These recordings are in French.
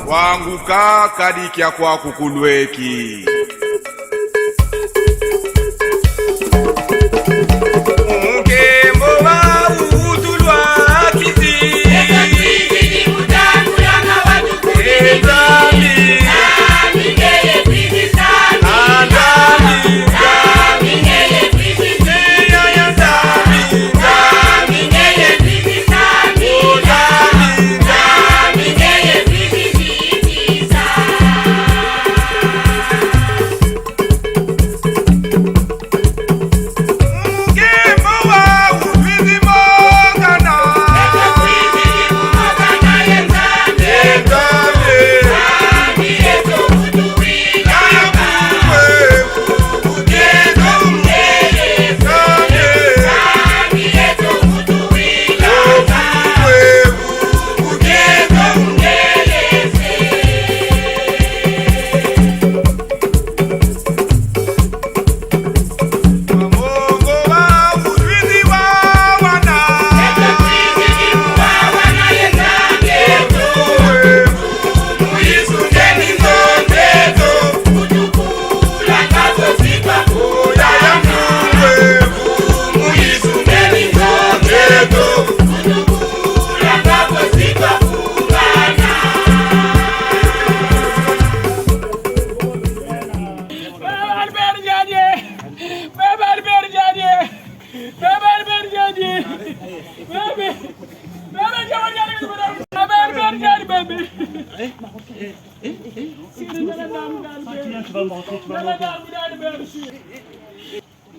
Wanguka kadikya kwa kukulweki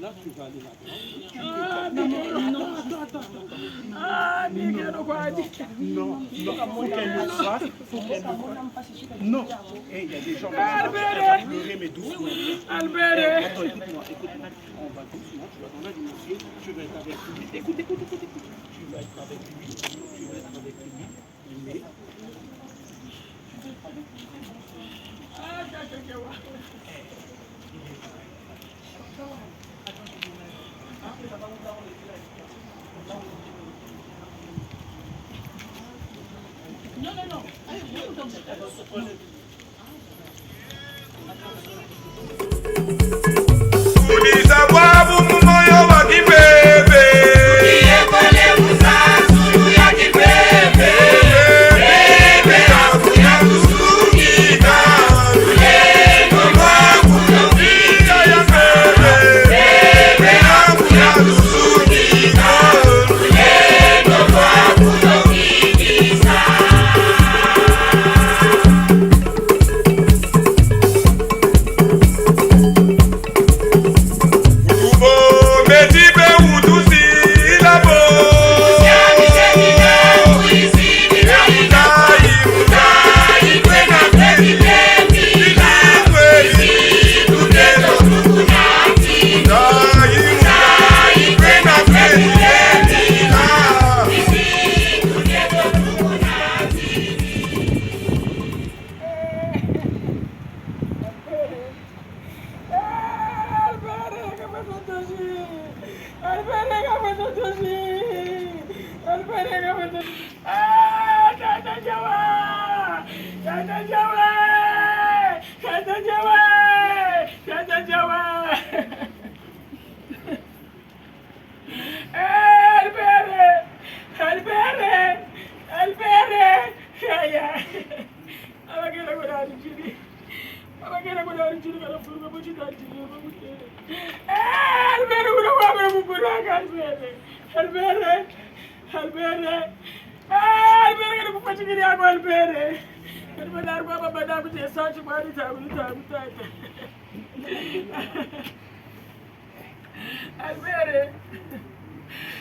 Là, tu vas aller là-bas. Non, faut qu'elle le fasse. Non, il y a des gens qui vont pleurer, mais doucement. Albert! Attends, écoute-moi, on va doucement, tu vas dans la dimension, tu vas être avec lui. Écoute. Tu vas être avec lui, mais... Non.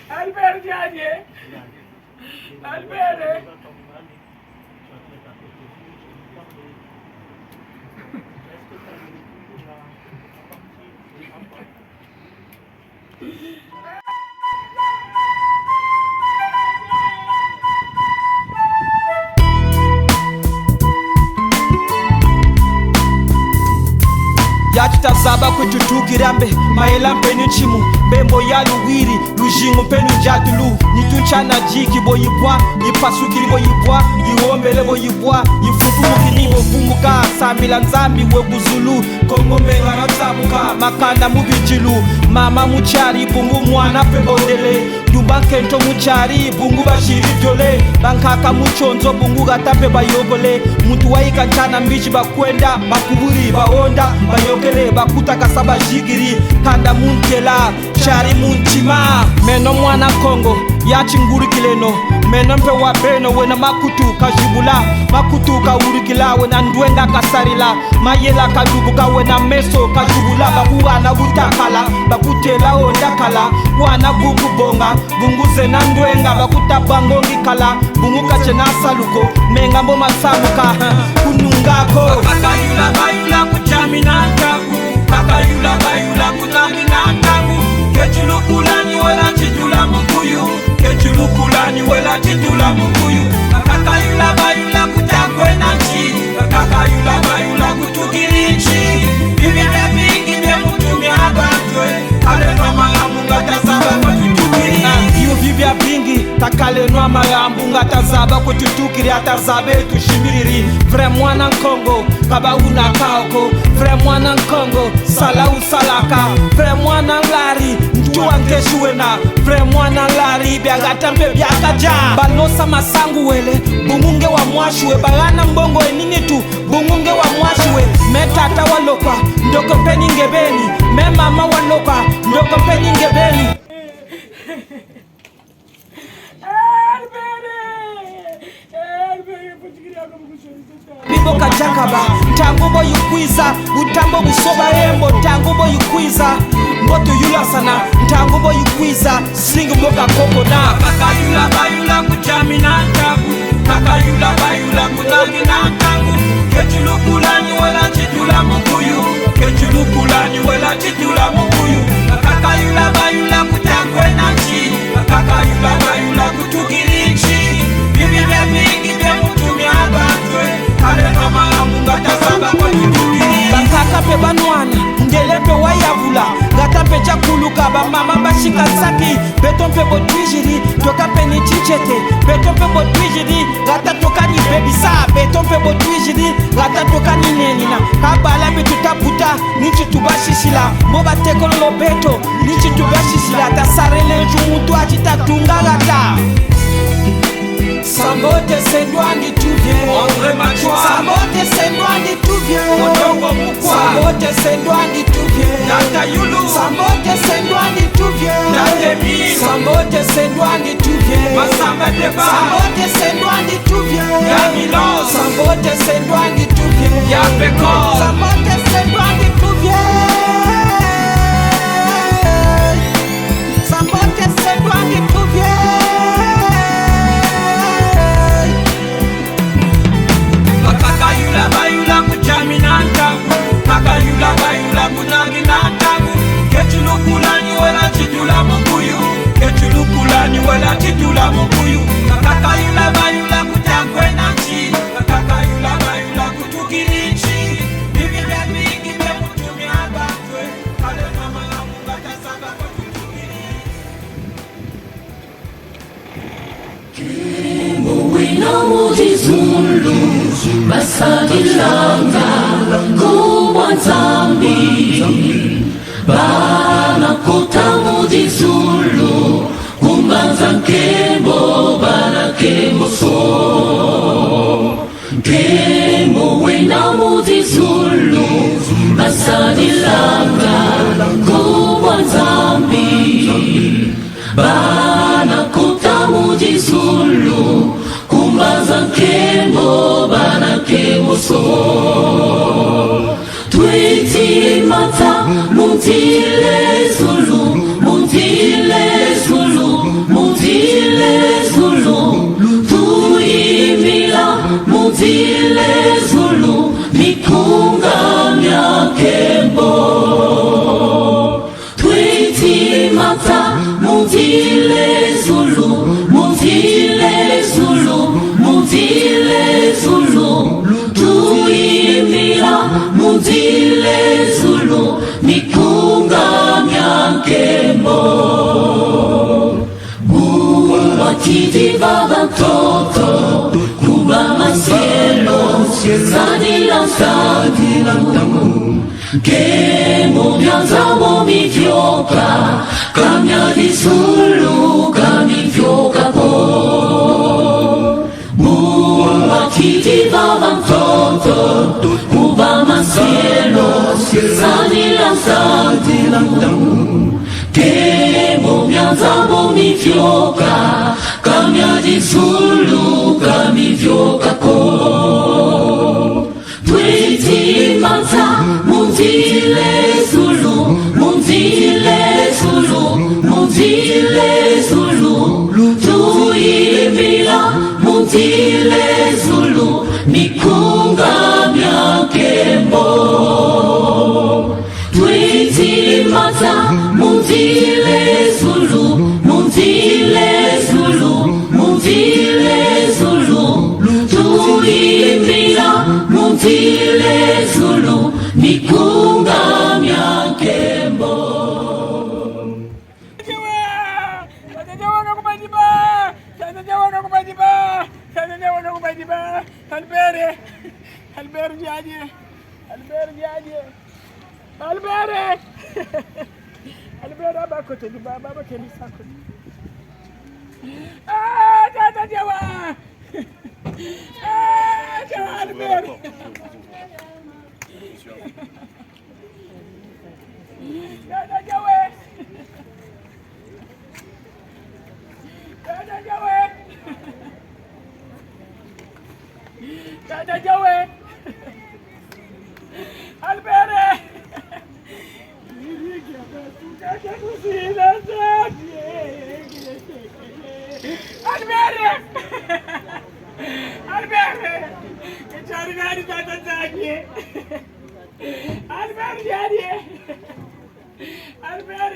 Albert Diagne. Albert. Yachitazaba kwetu tugirambe maela mpeni chimu bembo ya luwiri lujingu mpeni njatulu nitunchana jiki boyibwa ipasukiri boyibwa iwombele boyibwa ifufumukini bovumuka samila nzambi weguzulu kongombe ngaratsabuka makanda mubijilu mama muchari bungu mwana pebondele dumba kento muchari bungu bashiri jole bankaka muchonzo bungu gatape bayogole muntu waika nchana mbichi bakwenda bakuburi baonda bayogele bakutaka saba jigiri kanda muntela chari muntima meno mwana Kongo yachi ngurikileno meno mpe wa beno wena makutu kajibula makutu ka urikila wena ndwenga kasarila mayela kadubuka wena meso kajibula bakuwa na butakala bakutela ondakala wana bungu bonga bungu zena ndwenga bakuta bangongi kala bungu kachena saluko menga mboma samuka kunungako kakayula bayula kuchamina ntaku kakayula bayula kunamina ntaku kechulukulani wela chitula mukuyu kechulukulani wela chitula mukuyu kakayula bayula kutakwena nchi kakayula bayula kutukirinchi bibia bingi bya mutumia abatwe alenwa magambu ngatazaba kwa tutukiri iyo bibia bingi takalenwa magambu ngatazaba kwa tutukiri atazabe tushimiriri vre mwana Kongo kaba una kaoko vre mwana Kongo sala usalaka vre mwana lari ntuwa nkeshuwena vre mwana lari byagatampe byakaja balosa masangu wele bungunge wa mwashuwe bagana mbongo enini tu bungunge wa mwashuwe metata waloka ndoko peni ngebeni memama waloka ndoko peni ngebeni Bibo kajakaba, tango bo yukwiza, utambo busoba embo, tango bo yukwiza, mboto yula sana, tango bo yukwiza, sing boga koko na. Kaka yula bayula kuchami na ntabu, kaka yula bayula kutangi na ntabu, kechulu kulani wala chitula mukuyu, kechulu kulani wala chitula mukuyu, kaka yula bayula kutangwe na chi, kaka yula bayula kutukilichi, bibi mingi bemutumia batwe. Bakaka pe banwana ndele pe wayavula ngata pe chakuluka bamama bashika saki beton pe botwijiri toka pe ni chichete beton pe botwijiri ngata toka ni bebisa beton pe botwijiri ngata toka ni nenina kabala be tutaputa nichi tubashishila moba tekolo beto nichi tubashishila tasarele jumutu achitatunga gata. Sambote sendwandi tuvye Andre Machwa Sambote sendwandi tuvye Odongo Mukwa Sambote sendwandi tuvye Nata Yulu Sambote sendwandi tuvye Natemi Sambote sendwandi tuvye Masamba Deba Sambote sendwandi tuvye Yamilo Sambote sendwandi tuvye Yapeko Sambote sendwandi tuvye Sambote sendwandi tuvye bayula kuchami na ntabu kaka yula bayula kunagi na ntabu kechulu kulani wala chitula mukuyu kechulu kulani wala chitula mukuyu kaka yula bayula kutangwe na chi kaka yula bayula kutukilichi bibi mingi bemutumia batwe kale mama ya munga tasanga kwa kutukili Kemo wina mudizulu Basadilanga Kumwanzambi Bana kota mudizulu Kumbanza nkembo Bana kembo so Kemo wina mudizulu Basadilanga Kumwanzambi Bana kota mudizulu Kumbaza nkembo bana kembo so Twiti mata mutile zulu Mutile zulu Mutile zulu Tuimila mutile zulu Mikunga mya kembo Twiti mata mutile zulu Mutile zulu Mutile zulu Tuimila Mutile zulu Mikunga myankembo Buwatiti baba toto Kuba masielo Zadila sadilantamu Kemo myanzamo mifyoka Kamya disulu kamifyoka ko Buwatiti baba mtoto Kuba masielo Zadila sadilantamu Kemo myanzamo mifyoka Kamya disulu kamifyoka ko Twiti mata Mutile zulu Mutile zulu Mutile zulu Tuimila Mutile zulu Mikunga myakembo Twiti mata Mutile zulu Mutile zulu Mutile zulu Tuimila Mutile zulu Mikunga myakembo Albert Diagne Albert Albert aba kote di baba ba kendi sako tata jawa jawa Albert tata jawa Tata Jawe. Albert. Albert. Cari gari tata Jawe. Albert jadi. Albert.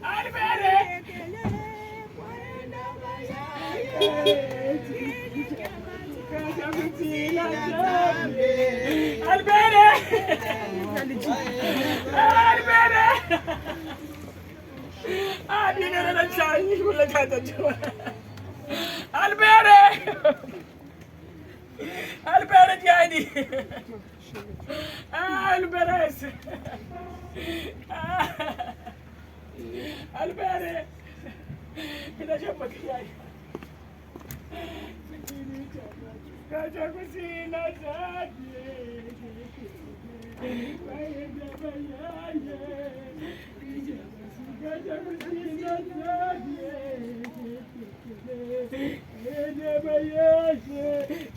Albert jadi. Albert. Kita siapa kiai? Kaca kusina saja. Kaca kusina saja.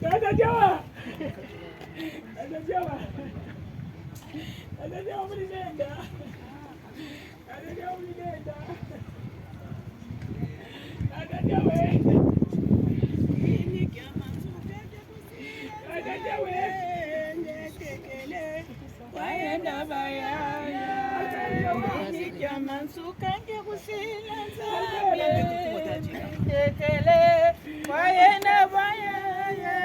Kata Jawa. Kata Jawa. Kata Jawa berbeda. Kata Jawa berbeda. Kata Jawa. Kata Jawa. Waenda bayaya. Nikiamansuka ngekusila zabe. Tekele. Waenda bayaya.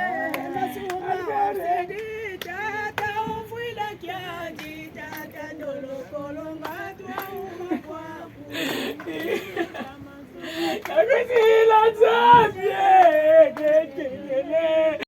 Nasuma sedi tata ufuila kiaji tata dolo kolonga tua umakwaku. Kakusila zabe. Tekele.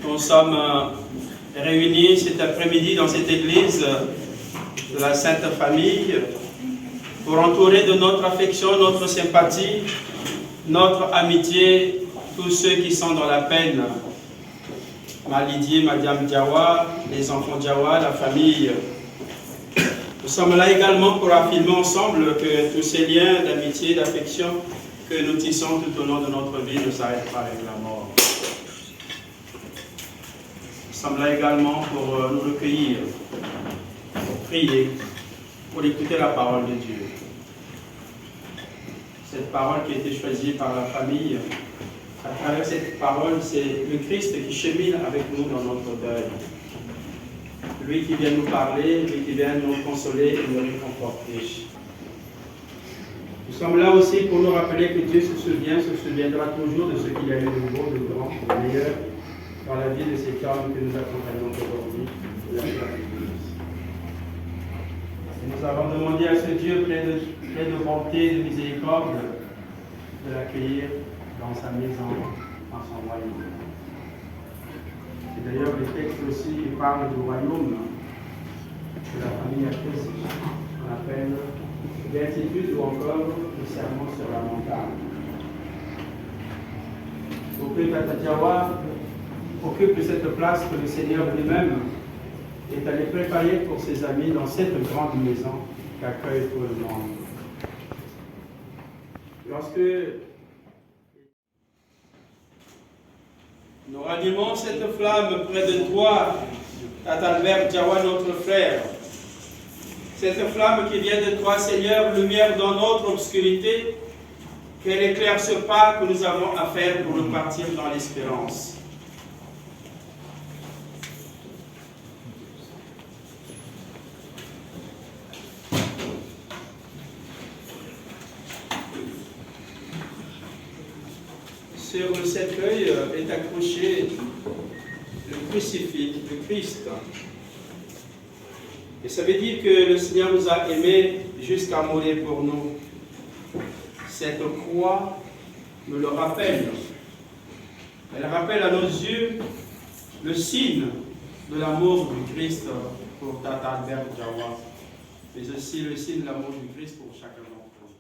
Nous sommes réunis cet après-midi dans cette église de la Sainte Famille pour entourer de notre affection, notre sympathie, notre amitié, tous ceux qui sont dans la peine. Malidie, Madame Diawa, les enfants Diawa, la famille. Nous sommes là également pour affirmer ensemble que tous ces liens d'amitié, d'affection que nous tissons tout au long de notre vie ne s'arrêtent pas avec la mort. Nous sommes là également pour nous recueillir, pour prier, pour écouter la parole de Dieu. Cette parole qui a été choisie par la famille, à travers cette parole, c'est le Christ qui chemine avec nous dans notre deuil. Lui qui vient nous parler, lui qui vient nous consoler et nous réconforter. Nous sommes là aussi pour nous rappeler que Dieu se souviendra toujours de ce qu'il y a eu de beau, de grand, de meilleur dans la vie de cet homme que nous accompagnons aujourd'hui, la Église. Nous avons demandé à ce Dieu plein de bonté et de miséricorde de l'accueillir dans sa maison, dans son royaume. Et d'ailleurs, les textes aussi parlent du royaume de la famille Akhristi, qu'on appelle béatitude ou encore le sermon sur la montagne. Pour que Tata Diawa occupe cette place que le Seigneur lui-même est allé préparer pour ses amis dans cette grande maison qu'accueille tout le monde. Lorsque nous ranimons cette flamme près de toi, Tata Albert Diawa, notre frère, cette flamme qui vient de toi, Seigneur, lumière dans notre obscurité, qu'elle éclaire ce pas que nous avons à faire pour repartir dans l'espérance. Sur le cercueil est accroché le crucifix, le Christ. Et ça veut dire que le Seigneur nous a aimés jusqu'à mourir pour nous. Cette croix nous le rappelle. Elle rappelle à nos yeux le signe de l'amour du Christ pour Tata Albert Diawa, mais aussi le signe de l'amour du Christ pour chacun d'entre nous.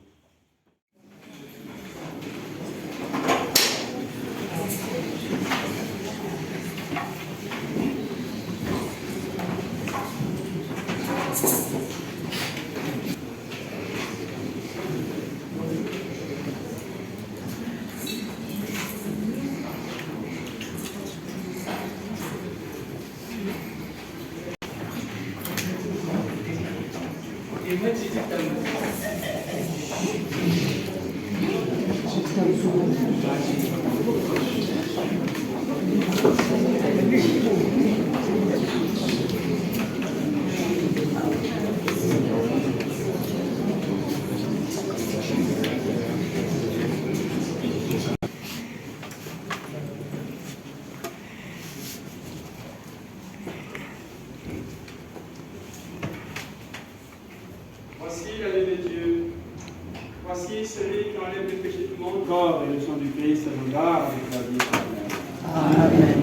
Voici l'agneau de Dieu. Voici celui qui enlève le péché du monde. Corps et le sang du Christ nous garde avec la vie éternelle. Amen.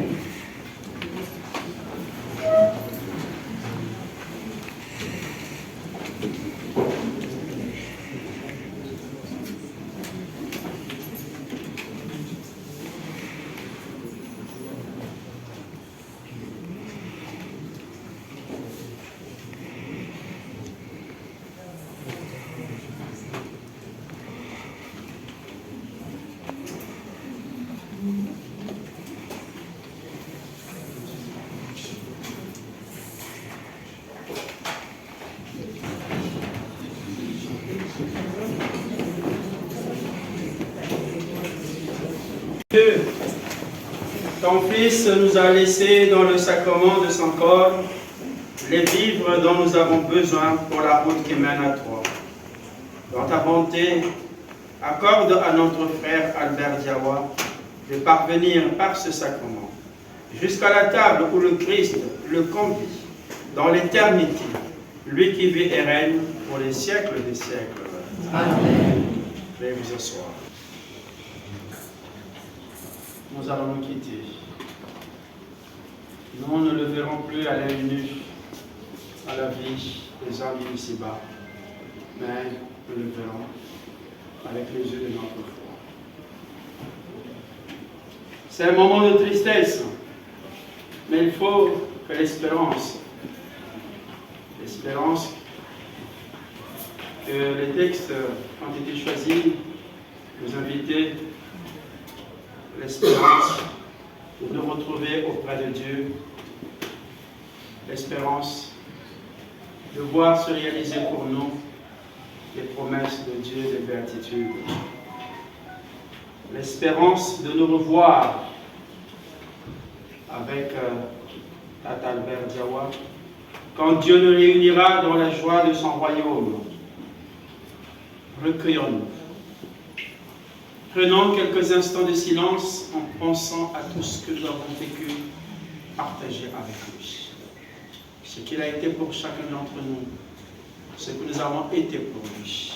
Dieu, ton Fils nous a laissé dans le sacrement de son corps les vivres dont nous avons besoin pour la route qui mène à toi. Dans ta bonté, accorde à notre frère Albert Diawa de parvenir par ce sacrement jusqu'à la table où le Christ le convie dans l'éternité, lui qui vit et règne pour les siècles des siècles. Amen. Veuillez vous asseoir. Nous allons nous quitter. Nous ne le verrons plus à l'œil nu, à la vie des hommes ici-bas, mais nous le verrons avec les yeux de notre foi. C'est un moment de tristesse, mais il faut que l'espérance que les textes ont été choisis, nous inviter l'espérance de nous retrouver auprès de Dieu, l'espérance de voir se réaliser pour nous les promesses de Dieu des béatitudes, l'espérance de nous revoir avec Tata Albert Diawa quand Dieu nous réunira dans la joie de son royaume. Recueillons-nous. Prenons quelques instants de silence en pensant à tout ce que nous avons vécu, partagé avec lui. Ce qu'il a été pour chacun d'entre nous, ce que nous avons été pour lui.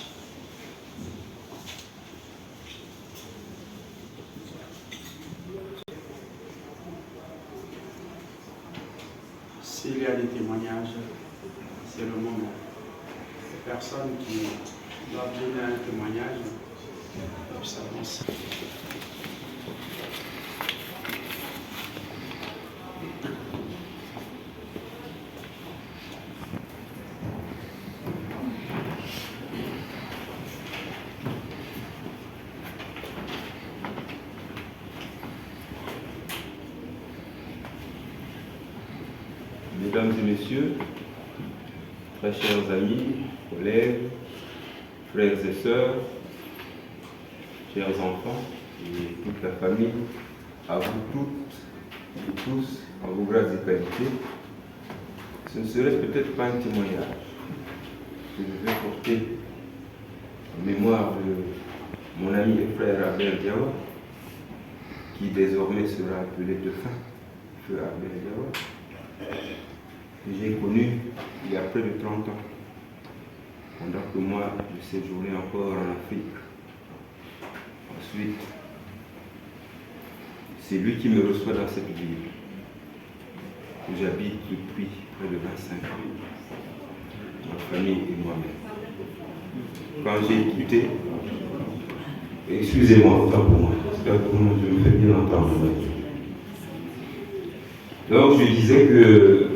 S'il y a des témoignages, c'est le moment. Les personnes qui doivent donner un témoignage doivent s'avancer. Mesdames et messieurs, très chers amis, collègues, frères et sœurs, chers enfants et toute la famille, à vous toutes et tous, en vos grâces et qualités, ce ne serait peut-être pas un témoignage que je vais porter en mémoire de mon ami et frère Albert Diawa, qui désormais sera appelé de fin, feu Albert Diawa, que j'ai connu il y a près de 30 ans, pendant que moi je séjournais encore en Afrique. Ensuite, c'est lui qui me reçoit dans cette ville, où j'habite depuis près de 25 ans, ma famille et moi-même. Quand j'ai quitté, excusez-moi, autant pour moi, j'espère que je me fais bien entendre. Donc je disais que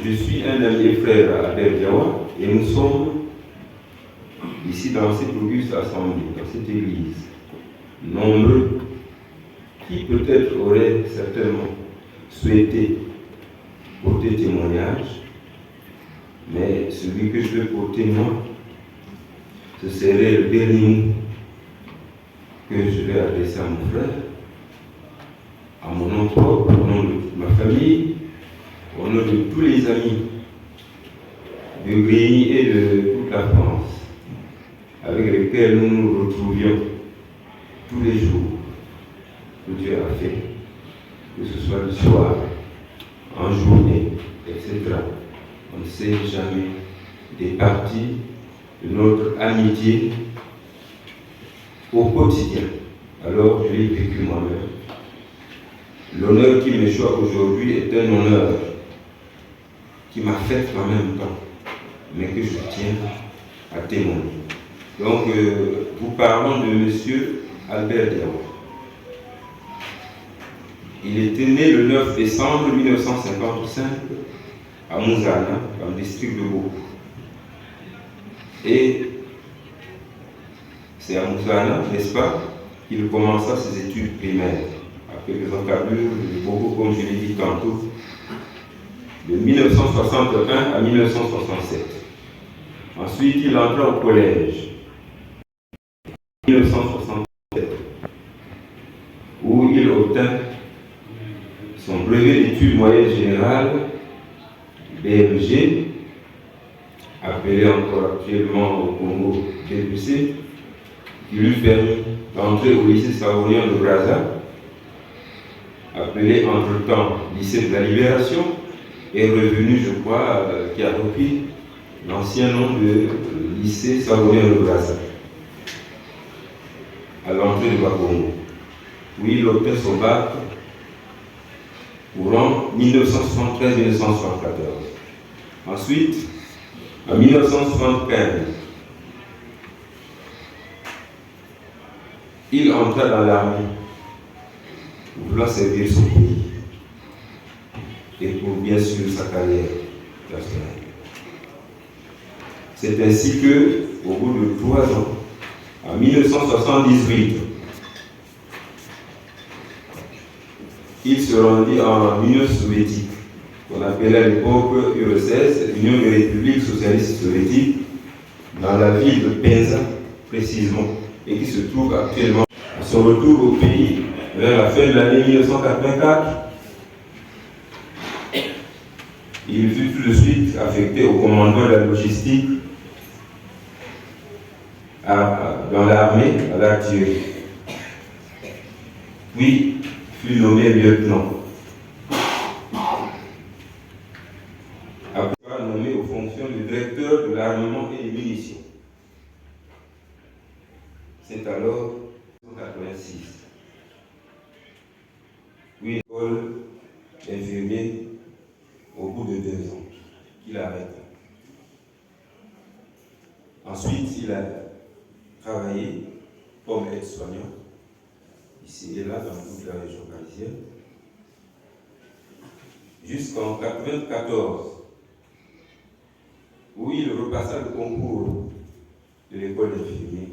je suis un ami et frère à Albert Diawa et nous sommes ici dans cette auguste assemblée, dans cette église, nombreux qui peut-être auraient certainement souhaité porter témoignage, mais celui que je veux porter moi, ce serait le dernier mot que je vais adresser à mon frère, à mon nom propre, au nom de toute ma famille, au nom de tous les amis de Grigny et de toute la France, avec lesquels nous nous retrouvions tous les jours que Dieu a fait, que ce soit le soir, en journée, etc. On ne sait jamais des parties de notre amitié au quotidien. Alors je l'ai vécu moi-même. L'honneur qui m'échoit aujourd'hui est un honneur qui m'a fait en même temps, mais que je tiens à témoigner. Donc, vous parlons de M. Albert Diawa. Il était né le 9 décembre 1955 à Mouzana, dans le district de Boko. Et c'est à Mouzana, n'est-ce pas, qu'il commença ses études primaires, après les encablures de Boko, comme je l'ai dit tantôt, de 1961 à 1967. Ensuite, il entra au collège, en 1967, où il obtint son brevet d'études moyennes générales, BMG, appelé encore actuellement au Congo DPC, qui lui permit d'entrer au lycée Savourien de Brazza, appelé entre-temps lycée de la Libération, est revenu, je crois, qui a repris l'ancien nom de lycée Savourien de Brazza, à l'entrée de Bakongo, où il obtint son bac courant 1973-1974. Ensuite, en 1975, il entra dans l'armée pour vouloir servir son pays et pour bien sûr sa carrière personnelle. C'est ainsi que, au bout de 3 ans, en 1978, il se rendit en Union soviétique, qu'on appelait à l'époque URSS, Union des républiques socialistes soviétiques, dans la ville de Penza précisément, et qui se trouve actuellement. À son retour au pays, vers la fin de l'année 1984, il fut tout de suite affecté au commandement de la logistique dans l'armée, à l'artillerie. Puis fut nommé lieutenant. Après nommé aux fonctions de directeur de l'armement et des munitions. C'est alors 1986. Puis école d'infirmier il a arrêté. Ensuite, il a travaillé comme aide-soignant, ici et là, dans toute la région parisienne, jusqu'en 1994, où il repassa le concours de l'école d'infirmier.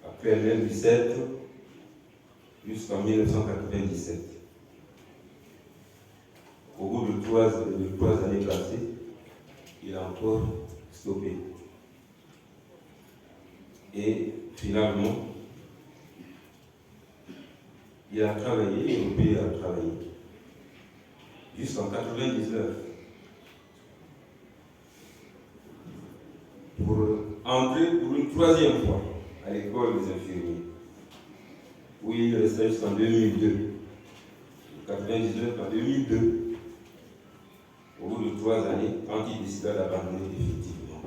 Après même 17, jusqu'en 1997. Au bout de trois années passées, il a encore stoppé. Et finalement, il a travaillé, et Robé a travaillé, jusqu'en 1999, pour entrer pour une troisième fois à l'école des infirmiers, où il restait jusqu'en 2002. De 1999 à 2002. Au bout de 3 années, quand il décida d'abandonner définitivement.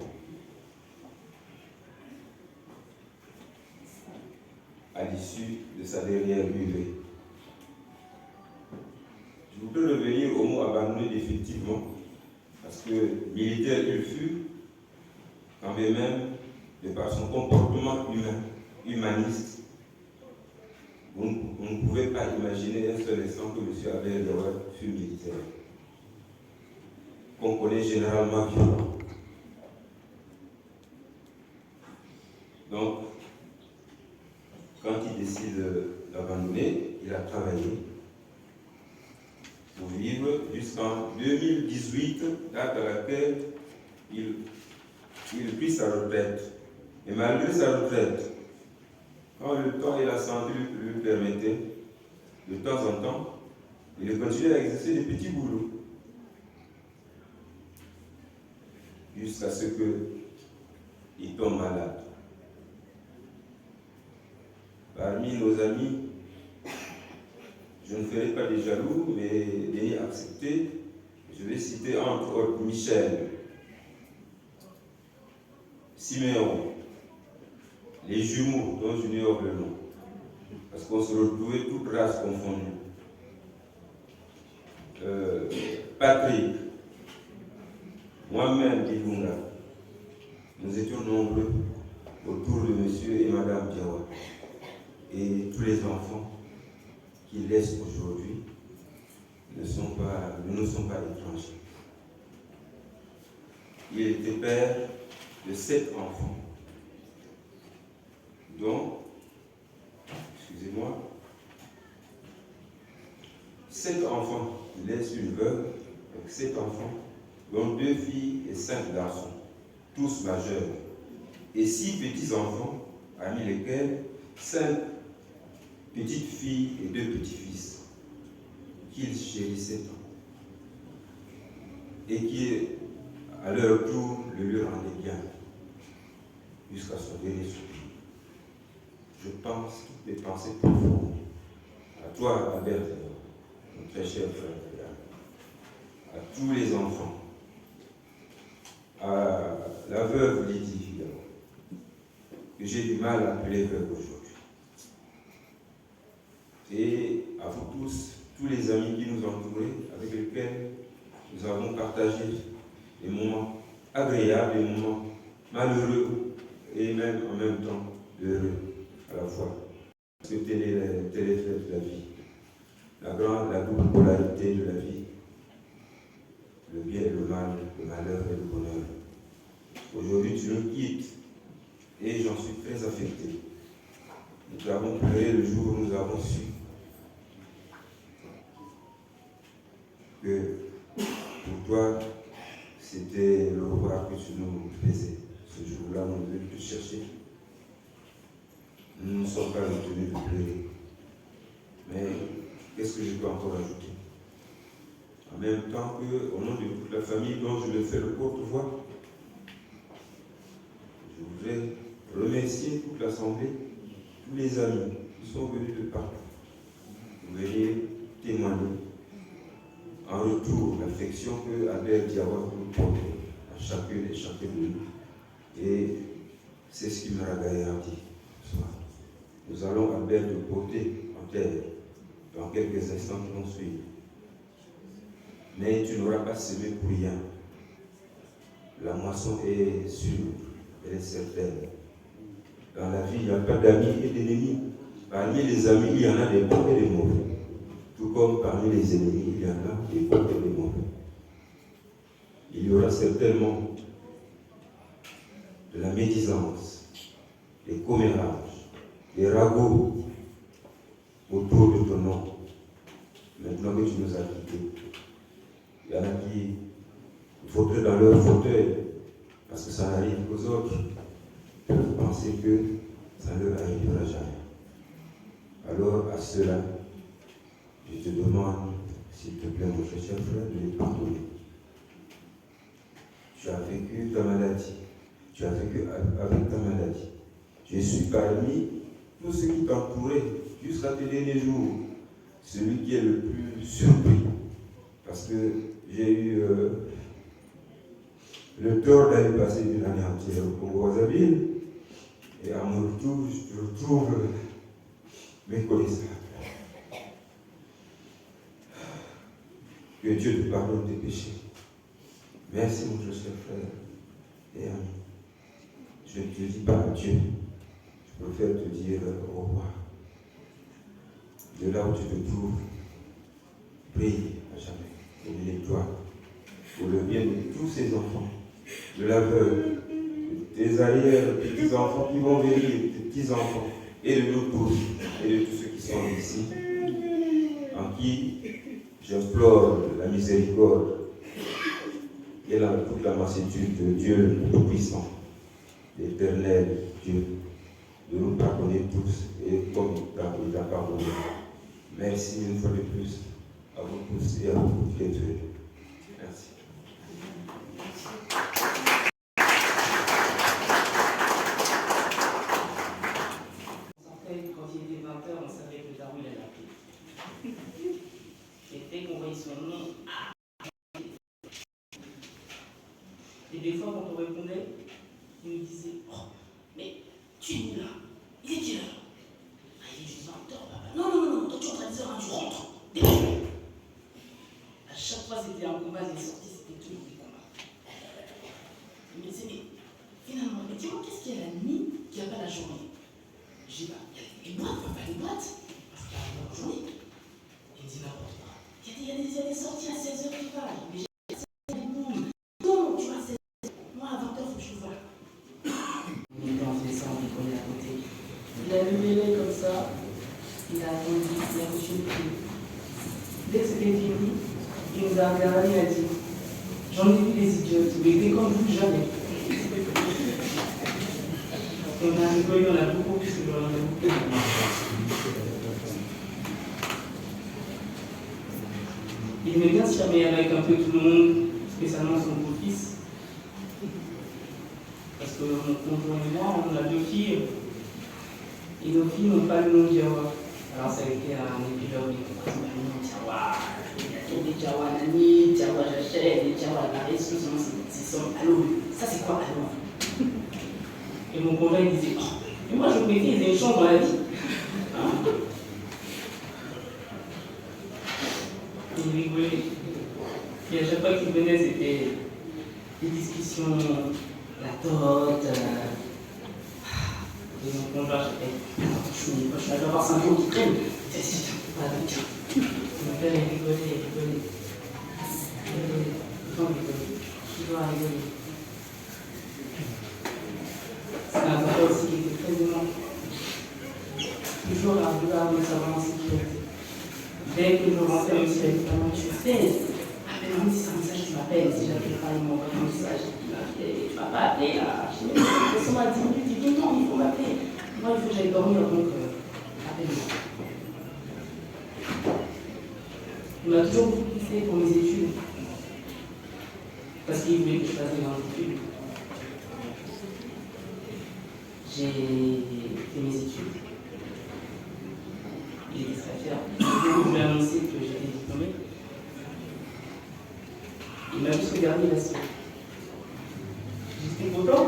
À l'issue de sa dernière levée. Je voudrais revenir au mot abandonner définitivement, parce que militaire il fut, quand même, de par son comportement humaniste, on ne pouvait pas imaginer un seul instant que M. Albert Diawara fut militaire, qu'on connaît généralement violent. Donc, quand il décide d'abandonner, il a travaillé pour vivre jusqu'en 2018, date à laquelle il prit sa retraite. Et malgré sa retraite, quand le temps et la santé lui permettaient, de temps en temps, il continuait à exercer des petits boulots. Jusqu'à ce qu'il tombe malade. Parmi nos amis, je ne ferai pas des jaloux, mais des acceptés, je vais citer entre autres Michel, Siméon, les jumeaux dont j'ignore le nom, parce qu'on se retrouvait toutes races confondues. Patrick, moi-même, Ilunga, nous étions nombreux autour de monsieur et madame Diawara et tous les enfants qu'il laisse aujourd'hui ne sont pas étrangers. Il était père de 7 enfants, dont, 7 enfants. Il laisse une veuve avec 7 enfants, dont 2 filles et 5 garçons, tous majeurs, et 6 petits-enfants, parmi lesquels 5 petites filles et 2 petits-fils, qu'il chérissait tant, et qui, à leur tour, le lui rendait bien, jusqu'à son dernier soupir. Je pense des pensées profondes à toi, Albert, mon très cher frère, à tous les enfants, à la veuve Lydie, que j'ai du mal à appeler veuve aujourd'hui, et à vous tous les amis qui nous entouraient, avec lesquels nous avons partagé des moments agréables, des moments malheureux, et même en même temps heureux à la fois. Parce que tel est fait de la vie, la double polarité de la vie, le bien et le mal, le malheur et le bonheur. Aujourd'hui, tu nous quittes et j'en suis très affecté. Nous avons pleuré le jour où nous avons su que pour toi, c'était le revoir que tu nous faisais. Ce jour-là, nous devions te chercher. Nous ne sommes pas retenus de pleurer. Mais qu'est-ce que je peux encore ajouter? En même temps qu'au nom de toute la famille dont je me fais le porte-voix, je voudrais remercier toute l'Assemblée, tous les amis qui sont venus de partout pour venir témoigner en retour l'affection que Albert Diawara nous porte à chacune et chacun de nous. Et c'est ce qui me ragaillardit ce soir. Nous allons, Albert, te porter en terre dans quelques instants qui vont suivre. mais tu n'auras pas semé pour rien. La moisson est sûre, elle est certaine. Dans la vie, il n'y a pas d'amis et d'ennemis. Parmi les amis, il y en a des bons et des mauvais. Tout comme parmi les ennemis, il y en a des bons et des mauvais. Il y aura certainement de la médisance, des commérages, des ragots autour de ton nom. Maintenant que tu nous as quittés, il y en a qui voteraient dans leur fauteuil parce que ça n'arrive qu'aux autres. Ils peuvent penser que ça ne leur arrivera jamais. Alors à cela, je te demande, s'il te plaît, mon cher frère, de les pardonner. Tu as vécu ta maladie. Tu as vécu avec ta maladie. Je suis parmi tous ceux qui t'entouraient jusqu'à tes derniers jours. Celui qui est le plus surpris. Parce que j'ai eu le tort d'aller passer une année entière au Congo-Brazzaville. Et à mon retour, je retrouve méconnaissable. Que Dieu te pardonne tes péchés. Merci, mon cher frère et ami. Je ne te dis pas adieu. Je préfère te dire au revoir. De là où tu te trouves, brille à jamais, comme une étoile, pour le bien de tous ces enfants, de l'aveugle, de tes arrières, petits-enfants qui vont venir, tes petits-enfants, et de nous tous, et de tous ceux qui sont ici, en qui j'implore la miséricorde et toute la mansuétude de Dieu le Tout-Puissant, l'Éternel Dieu, de nous pardonner tous, et comme il t'a pardonné. Merci une fois de plus à vous tous et à vous qui êtes venus. Merci. Quand il était 20h, on savait que le daron il allait appeler. Et dès qu'on voyait son nom, et des fois quand on répondait, il nous disait « Oh, mais tu es là, il est quelle heure ?» Ah, il est juste 20h, papa. Non, toi tu es en train de dire, tu rentres, dépêche. À chaque fois c'était un combat, il est sorti, c'était toujours des combats. Il me disait « Mais finalement, mais dis-moi, qu'est-ce qu'il y a la nuit qui n'a pas la journée ?» Je dis, bah, il y a les boîtes, papa, les boîtes. Parce qu'il y a la journée. Il me dit n'importe quoi. Il y a des sorties à 16h qui parlent. Mais j'ai 16h, boum. Non, tu vois, 16h. Moi, à 20h, faut que je le voie. Il était en fait ça, on décollait à côté. Il a levé l'œil comme ça. Il a attendu, il a couché le pied. Dès que c'était fini, il nous a regardé, il a dit, j'en ai vu des idiotes, mais des comme vous, jamais. On a rigolé, on a beaucoup plus que j'en ai beaucoup. Il aimait bien se fermer avec un peu tout le monde, spécialement son beau-fils. Parce que mon conjoint et moi, on a 2 filles. Et nos filles n'ont pas le nom Djawa. Alors ça a été un épisode où on a dit le nom Djawa. Il y a des Djawa Nani, Djawa Jachel, des Djawa Paris, ce sont Allo. Ça c'est quoi Allo? Et mon conjoint il disait, oh, mais moi je me mettais, il y avait une chance dans la vie. Hein? Il rigolait. Et à chaque fois qu'il venait, c'était des discussions, la tote. Et mon conjoint, je vais avoir 5 jours qui traînent. Tiens. Mon père, il rigolait. Il doit rigoler. C'est un papa aussi qui était très aimant. Toujours à vouloir me savoir en sécurité. Dès que je rentrais, même si j'avais pas mal, tu m'appelles. Appelle-moi si c'est un message, tu m'appelles. Si j'appelle pas, il m'envoie un message. Tu m'as pas appelé là. Je dis, mais ça m'a 10 minutes, il dit non, il faut m'appeler. Moi, il faut que j'aille dormir, donc appelle-moi. Il m'a toujours beaucoup poussé pour mes études. Parce qu'il voulait que je fasse des grandes études. J'ai fait mes études. Il était très fier. Je lui ai annoncé que j'étais diplômée. Il m'a juste regardé, il a dit, j'étais content.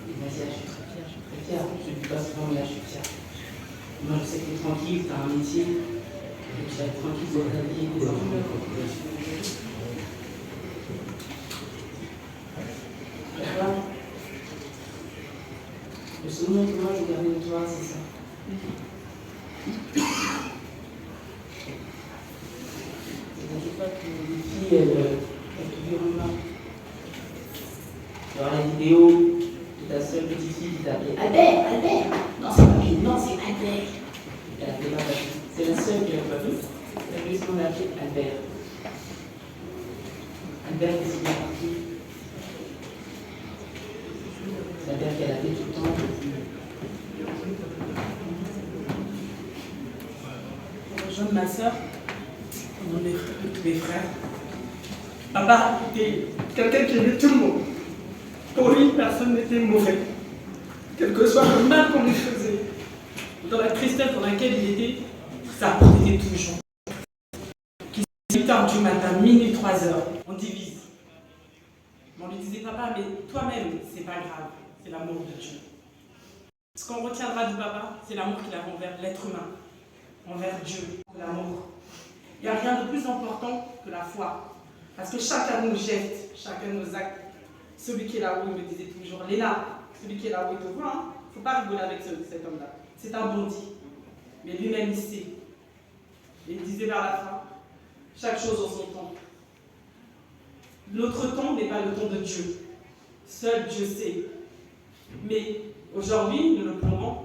Il m'a dit, je suis très fière. Je ne dis pas souvent, mais là, je suis fière. Moi, je sais que tu es tranquille, tu as un métier, et tu vas être tranquille pour ta vie et tes enfants. souviens que moi, je gardais le toit, c'est ça. Je crois que les filles, elles te diront là. Tu auras la vidéo de ta seule petite fille qui t'appelait Albert, Albert. Non, c'est pas lui, non, c'est Albert. Elle appelait pas papy. C'est la seule qui l'a pas vu. Elle a vu ce qu'on a appelé Albert. Albert, qu'est-ce qu'il est parti? C'est Albert qu'elle appelait tout le temps. Jeune, ma soeur, tous mes frères. Papa était quelqu'un qui aimait tout le monde. Pour lui, personne n'était mauvais. Quel que soit le mal qu'on lui faisait, dans la tristesse dans laquelle il était, ça était toujours. Qu'il 8h du matin, minuit, 3h, on divise. On lui disait, papa, mais toi-même, c'est pas grave, c'est l'amour de Dieu. Ce qu'on retiendra du papa, c'est l'amour qu'il a envers l'être humain, envers Dieu, l'amour. Il n'y a rien de plus important que la foi. Parce que chacun nos gestes, chacun nos actes, celui qui est là-haut, il me disait toujours, Léna, celui qui est là-haut, il te voit, hein? Il ne faut pas rigoler avec cet homme-là. C'est un bandit. Mais lui-même, il sait. Et il disait vers la fin, chaque chose en son temps. Notre temps n'est pas le temps de Dieu. Seul Dieu sait. Mais aujourd'hui, nous le pleurons,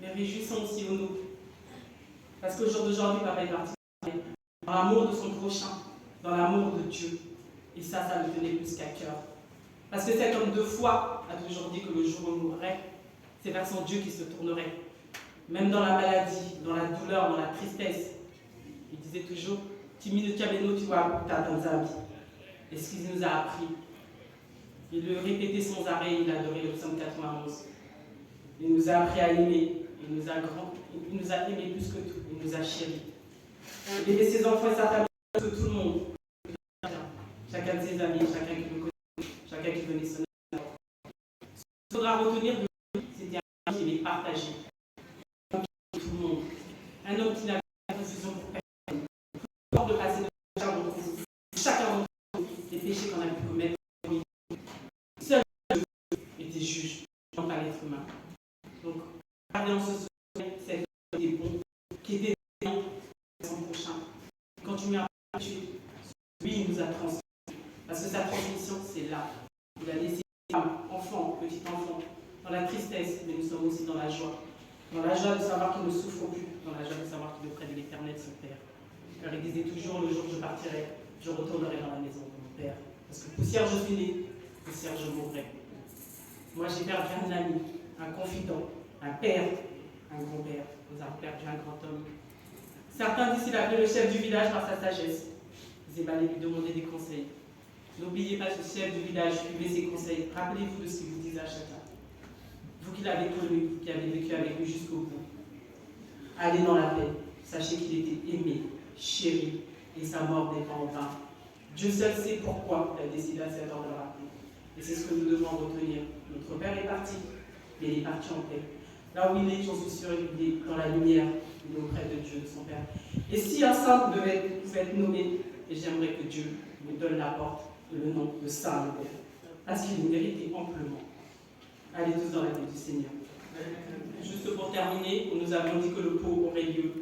mais réjouissons aussi au nous. Parce qu'au jour d'aujourd'hui, papa est parti dans l'amour de son prochain, dans l'amour de Dieu. Et ça me tenait plus qu'à cœur. Parce que cet homme de foi a toujours dit que le jour où on mourrait, c'est vers son Dieu qui se tournerait. Même dans la maladie, dans la douleur, dans la tristesse. Il disait toujours, Timino Kameno, tu vois, ta Tanzambi. Et ce qu'il nous a appris. Il le répétait sans arrêt, il adorait le psaume 91. Il nous a appris à aimer. Il nous a aimés plus que tout. Il nous a chéris. Il aimait ses enfants et sa famille plus que tout le monde. Chacun de ses amis, chacun qui le connaît, chacun qui venait son nom. Ce qu'il faudra retenir de lui, c'était un homme qui aimait partager. Un homme qui aimait tout le monde. Un homme qui n'avait pas de confusion pour personne. Hors de passer de chacun d'entre nous, les péchés qu'on a pu commettre. Seul Dieu était juge, non pas l'être humain. Donc, regardez en ce souvenir, cet homme qui était bon, qui était bien son prochain. Quand tu m'as tué, lui, il nous a transmis. Parce que sa transmission, c'est là. Il a laissé enfant, petit enfant, dans la tristesse, mais nous sommes aussi dans la joie. Dans la joie de savoir qu'il ne souffre plus, dans la joie de savoir qu'il est près de l'éternel, son Père. Car il disait toujours, le jour où je partirai, je retournerai dans la maison de mon Père. Parce que poussière je suis né, poussière je mourrai. Moi j'ai perdu un ami, un confident, un père, un grand-père. Nous avons perdu un grand homme. Certains d'ici l'appelaient le chef du village par sa sagesse. Zébal lui demandait des conseils. N'oubliez pas ce chef du village, suivez ses conseils. Rappelez-vous de ce qu'il vous disait à chacun. Vous qui l'avez connu, vous qui avez vécu avec lui jusqu'au bout. Allez dans la paix. Sachez qu'il était aimé, chéri, et sa mort n'est pas en vain. Dieu seul sait pourquoi il a décidé à cette heure de le rappeler. Et c'est ce que nous devons retenir. Notre Père est parti, mais il est parti en paix. Là où il est, j'en suis sûr, il est dans la lumière, il est auprès de Dieu, de son Père. Et si un saint pouvait être nommé, et j'aimerais que Dieu me donne la porte, le nom de Saint Albert, parce qu'il le méritait amplement. Allez tous dans la paix du Seigneur. Juste pour terminer, nous avons dit que le pot aurait lieu.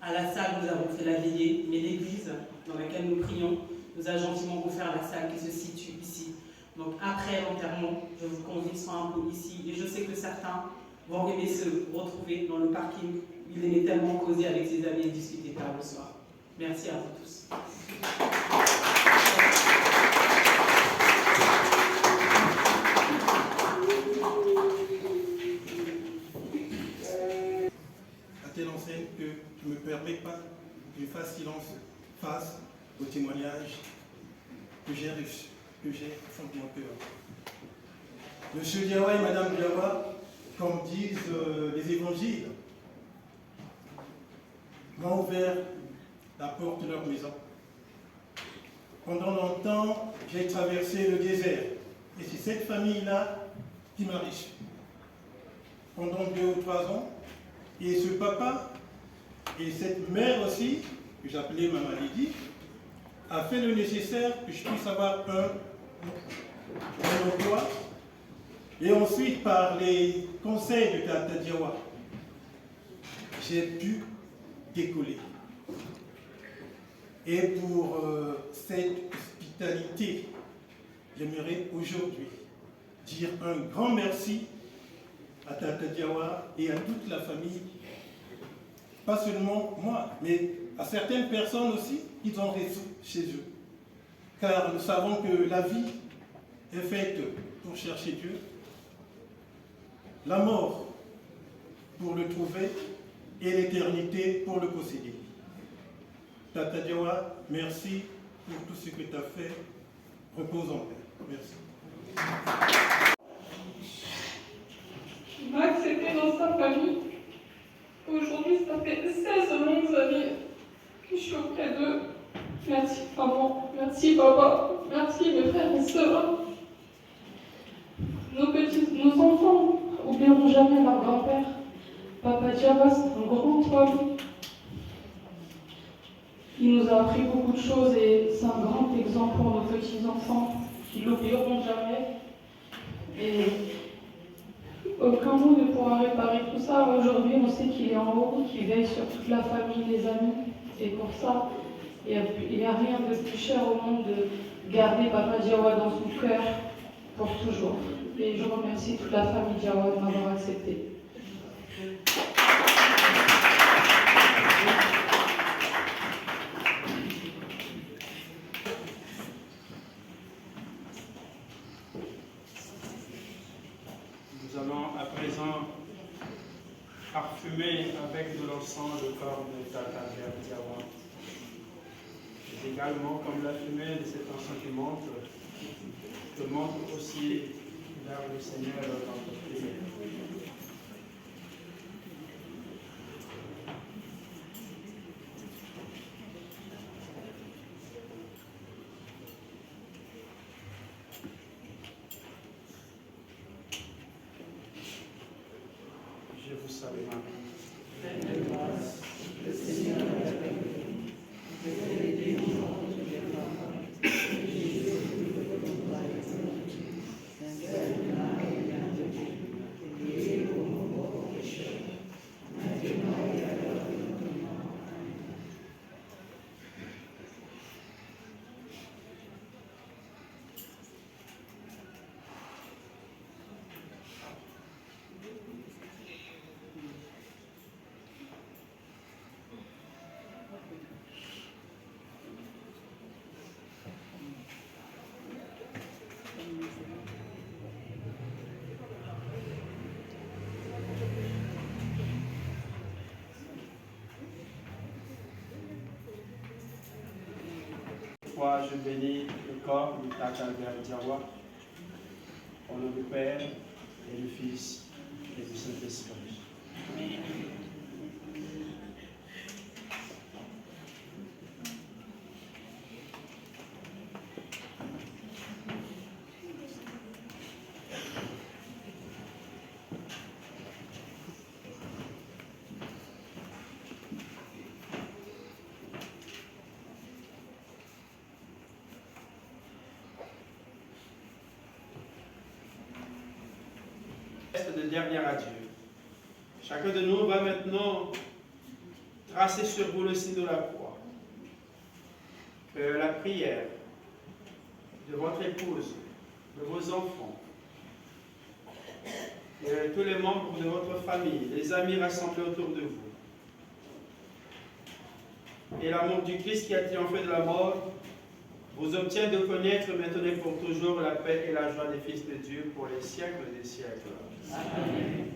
À la salle, nous avons fait la veillée, mais l'église dans laquelle nous prions nous a gentiment offert la salle qui se situe ici. Donc après l'enterrement, je vous convie sur un pot ici, et je sais que certains vont aimer se retrouver dans le parking. Il aimait tellement causer avec ses amis et discuter tard le soir. Merci à vous tous. À telle enseigne que je ne me permets pas que je fasse silence face au témoignage que j'ai reçu, que j'ai au fond de mon cœur. Monsieur Diawa et Madame Diawa, comme disent les évangiles, m'ont ouvert la porte de leur maison. Pendant longtemps, j'ai traversé le désert. Et c'est cette famille-là qui m'a reçu. Pendant 2 ou 3 ans. Et ce papa et cette mère aussi, que j'appelais Maman Lydie, a fait le nécessaire que je puisse avoir un emploi Et ensuite, par les conseils de Tata Diawa, j'ai pu décoller. Et pour cette hospitalité, j'aimerais aujourd'hui dire un grand merci à Tata Diawa et à toute la famille. Pas seulement moi, mais à certaines personnes aussi, ils ont raison chez eux. Car nous savons que la vie est faite pour chercher Dieu, la mort pour le trouver et l'éternité pour le posséder. Tata Diawa, merci pour tout ce que tu as fait. Repose en paix. Merci. Il m'a accepté dans sa famille. Aujourd'hui, ça fait 16 longues années que je suis auprès d'eux. Merci maman, merci papa, merci mes frères et sœurs. Nos enfants n'oublieront jamais leur grand-père. Papa Diawa, c'est un grand homme. Il nous a appris beaucoup de choses et c'est un grand exemple pour nos petits-enfants. Ils ne l'oublieront jamais. Et aucun mot ne pourra réparer tout ça. Aujourd'hui, on sait qu'il est en haut, qu'il veille sur toute la famille, les amis. Et pour ça, il n'y a rien de plus cher au monde de garder Papa Diawa dans son cœur pour toujours. Et je remercie toute la famille Diawa de m'avoir accepté. Nous allons à présent parfumer avec de l'encens le corps de Tata Diawa. Et également, comme la fumée de cet encens qui monte aussi vers le Seigneur dans notre prière. Je vous salue, Marie. Le Seigneur est avec vous. Vous êtes bénie entre toutes les femmes. Jésus, Sainte Marie, Mère de Dieu, priez pour nous pauvres pécheurs, maintenant et à l'heure de notre mort. Amen. Je bénis le corps de Tata Diawa au nom du Père et du Fils et du Saint-Esprit. De dernier adieu. Chacun de nous va maintenant tracer sur vous le signe de la croix. Que la prière de votre épouse, de vos enfants, de tous les membres de votre famille, les amis rassemblés autour de vous, et l'amour du Christ qui a triomphé de la mort, vous obtient de connaître maintenant et pour toujours la paix et la joie des fils de Dieu pour les siècles des siècles. Amen.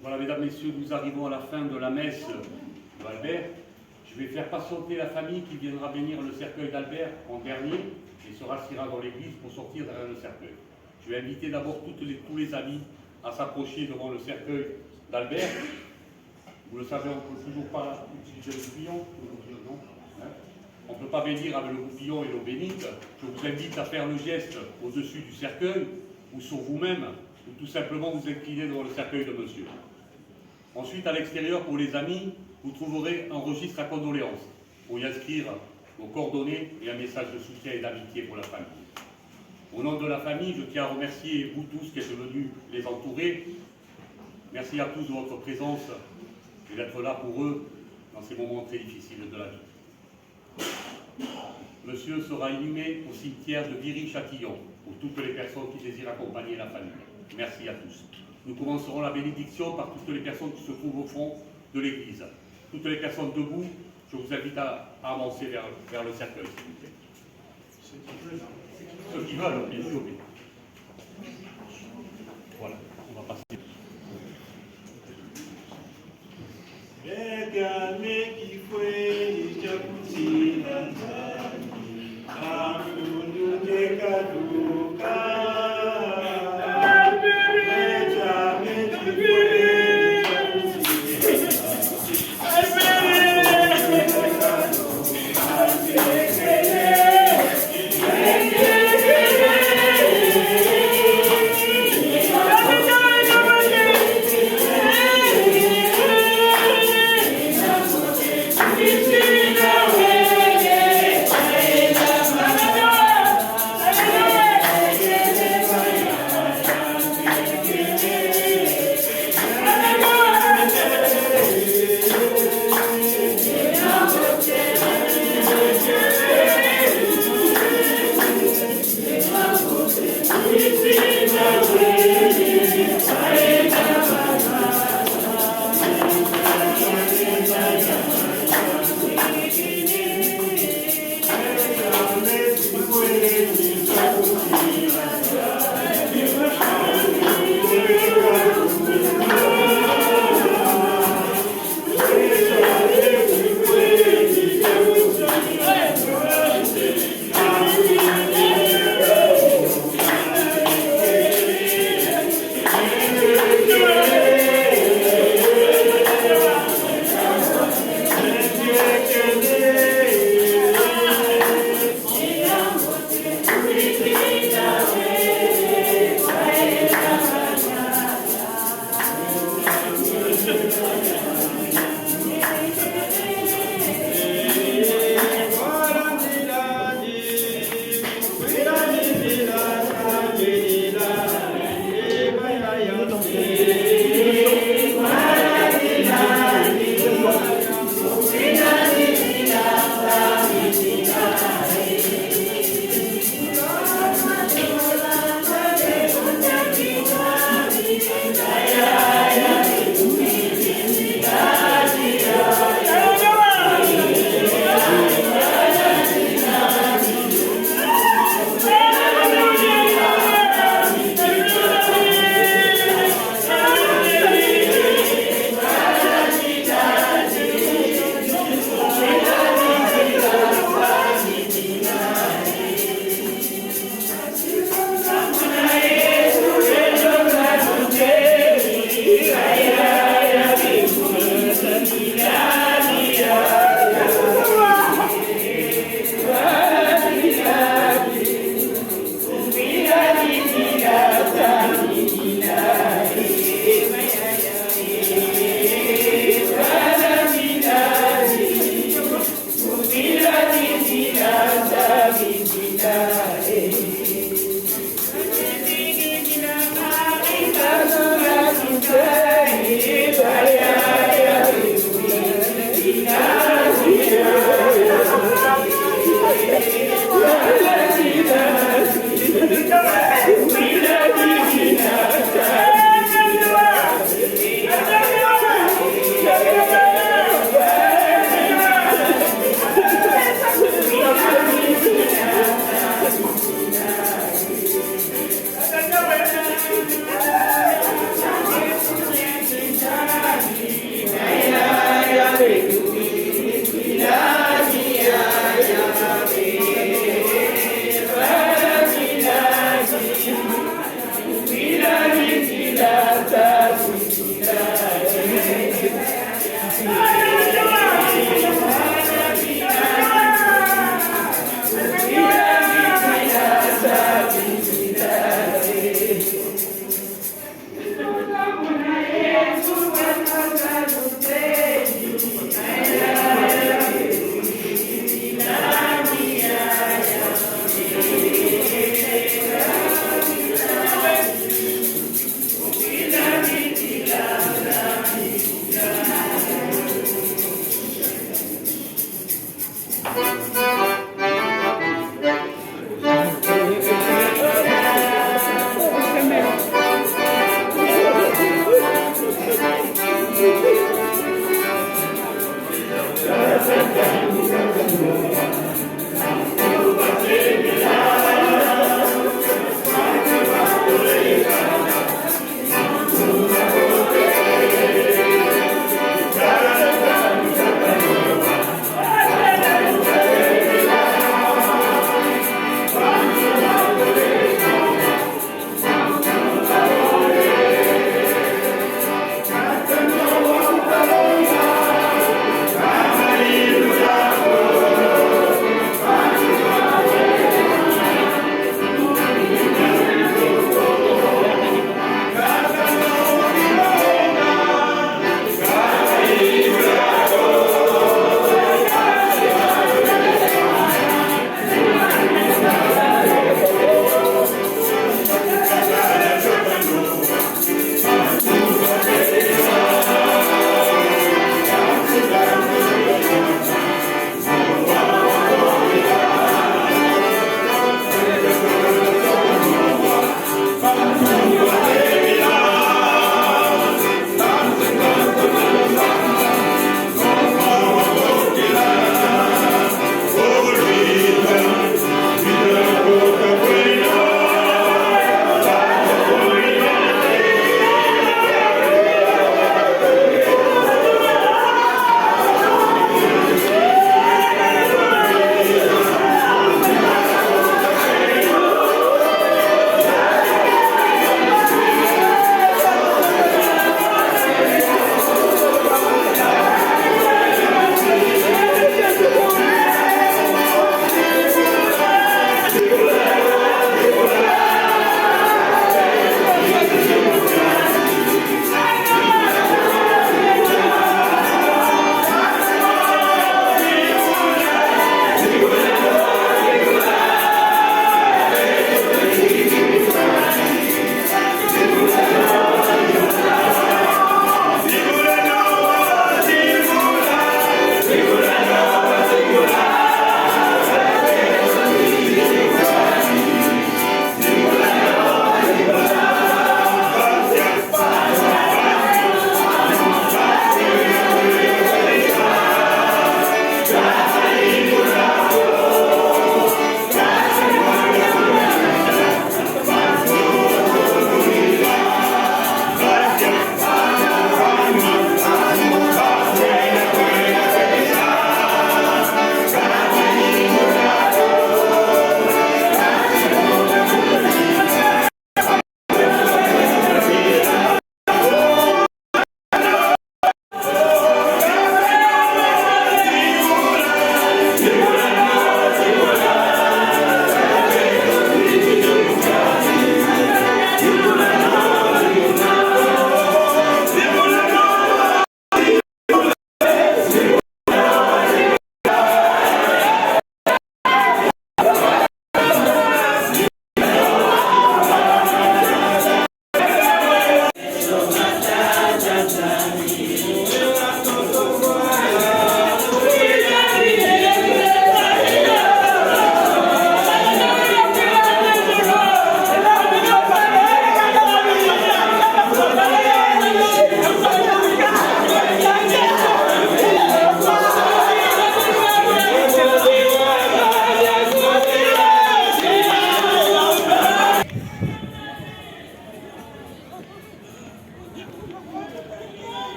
Voilà, mesdames, messieurs, nous arrivons à la fin de la messe d'Albert. Je vais faire patienter la famille qui viendra bénir le cercueil d'Albert en dernier et se rassira dans l'église pour sortir derrière le cercueil. Je vais inviter d'abord tous les amis à s'approcher devant le cercueil d'Albert. Vous le savez, on ne peut toujours pas utiliser le goupillon. On ne peut pas bénir avec le goupillon et l'eau bénite. Je vous invite à faire le geste au-dessus du cercueil ou sur vous-même, ou tout simplement vous incliner devant le cercueil de monsieur. Ensuite, à l'extérieur, pour les amis, vous trouverez un registre à condoléances pour y inscrire vos coordonnées et un message de soutien et d'amitié pour la famille. Au nom de la famille, je tiens à remercier vous tous qui êtes venus les entourer. Merci à tous de votre présence et d'être là pour eux dans ces moments très difficiles de la vie. Monsieur sera inhumé au cimetière de Viry-Châtillon pour toutes les personnes qui désirent accompagner la famille. Merci à tous. Nous commencerons la bénédiction par toutes les personnes qui se trouvent au fond de l'église. Toutes les personnes debout, je vous invite à avancer vers le cercueil, s'il vous plaît. Ceux qui veulent, bien sûr. Voilà, on va passer. Thank you.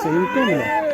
C'est une tombe là.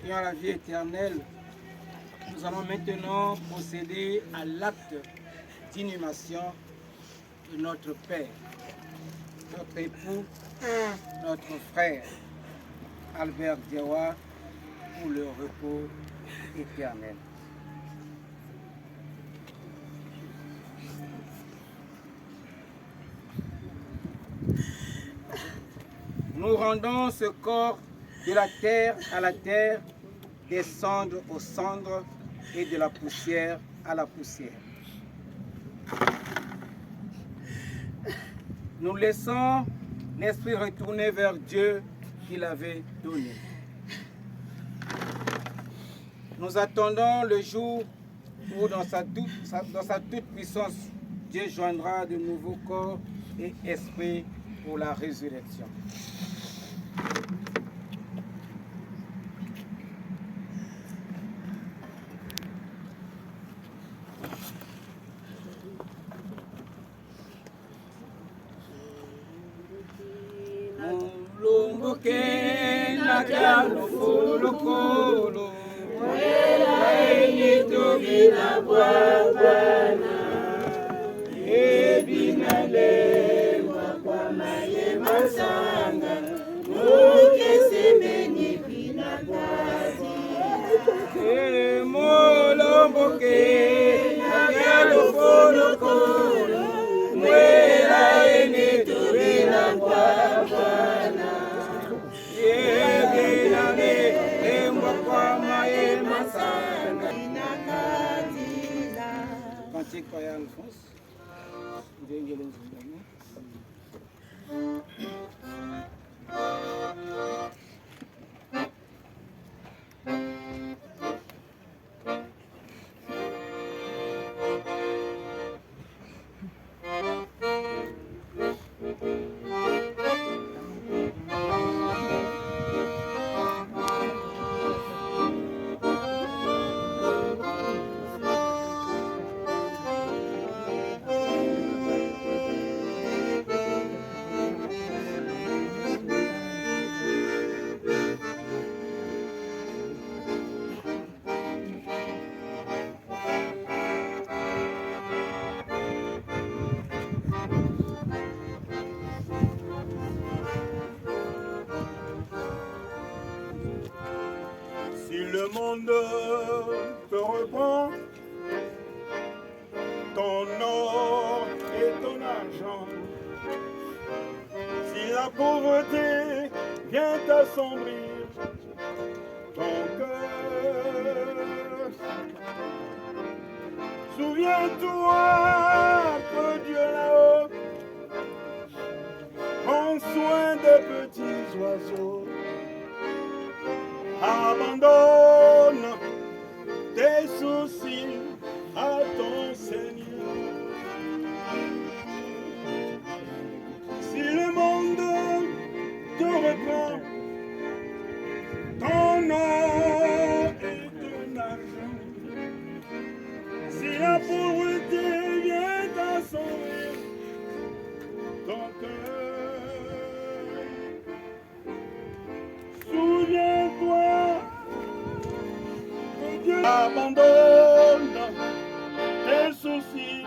Seigneur, la vie éternelle, nous allons maintenant procéder à l'acte d'inhumation de notre Père, notre époux, notre frère, Albert Diawa, pour le repos éternel. Nous rendons ce corps de la terre à la terre, des cendres aux cendres et de la poussière à la poussière. Nous laissons l'esprit retourner vers Dieu qui l'avait donné. Nous attendons le jour où dans sa toute puissance, Dieu joindra de nouveaux corps et esprits pour la résurrection. Le monde te reprend, ton or et ton argent. Si la pauvreté vient t'assombrir ton cœur, souviens-toi que Dieu là-haut prend soin des petits oiseaux. Abandonne tes soucis à ton Seigneur. Si le monde te reprend, ton or et ton argent, si la pauvreté vient t'assombrir ton cœur, Dieu, abandonne tes soucis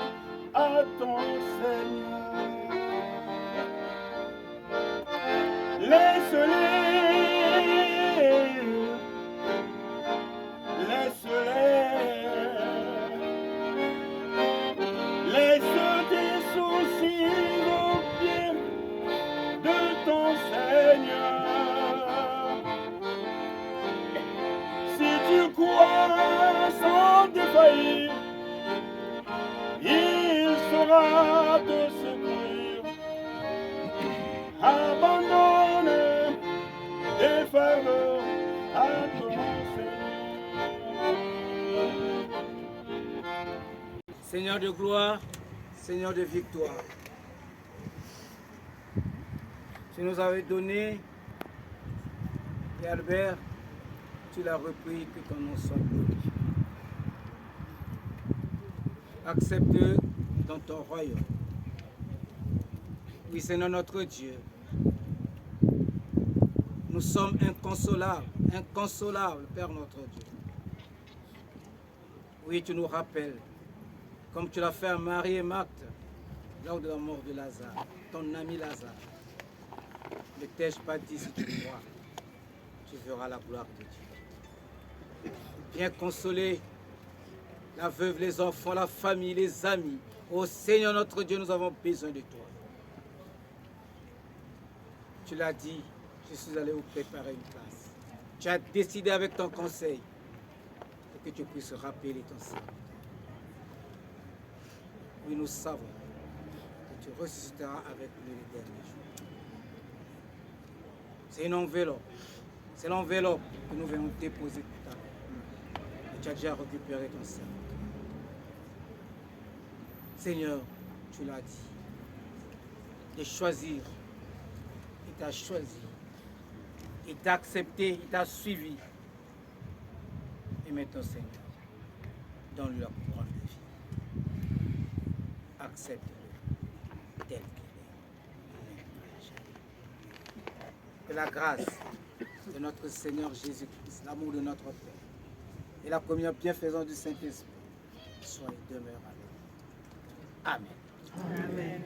à ton Seigneur. Laisse-les, laisse tes soucis aux pieds de ton Seigneur. Si tu crois sans défaillir, il saura te secourir. Abandonne tes fardeaux à ton Seigneur. Seigneur de gloire, Seigneur de victoire, tu nous avais donné, et Albert, tu l'as repris, que ton nom soit glorifié. Accepte dans ton royaume. Oui, Seigneur notre Dieu, nous sommes inconsolables, Père notre Dieu. Oui, tu nous rappelles, comme tu l'as fait à Marie et Marthe, lors de la mort de Lazare, ton ami Lazare. Ne t'ai-je pas dit, si tu crois, tu verras la gloire de Dieu. Viens consoler la veuve, les enfants, la famille, les amis. Ô Seigneur notre Dieu, nous avons besoin de toi. Tu l'as dit, je suis allé vous préparer une place. Tu as décidé avec ton conseil pour que tu puisses rappeler ton serviteur. Oui, nous savons que tu ressusciteras avec nous les derniers jours. C'est une enveloppe. C'est l'enveloppe que nous venons déposer tout à l'heure. Et tu as déjà récupéré ton serviteur. Seigneur, tu l'as dit, de choisir. Il t'a choisi. Il t'a accepté, il t'a suivi. Et maintenant, Seigneur, donne-lui la couronne de vie. Accepte-le tel qu'il est. Que la grâce de notre Seigneur Jésus-Christ, l'amour de notre Père et la communion bienfaisante du Saint-Esprit soient et demeurent avec nous. Amen. Amen.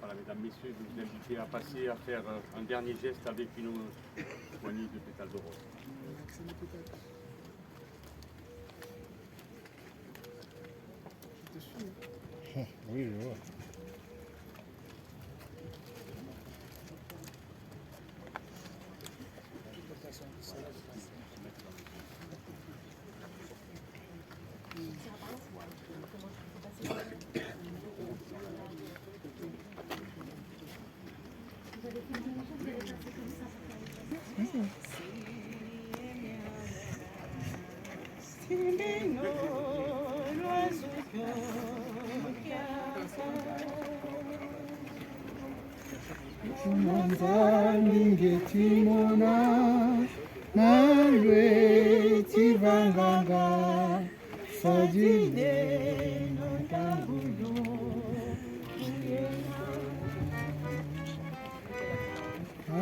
Voilà, mesdames, messieurs, je vais vous inviter à passer à faire un dernier geste avec une poignée de pétales de rose. Oui, je vois. Timona nalwe tivanganga fadile notangulo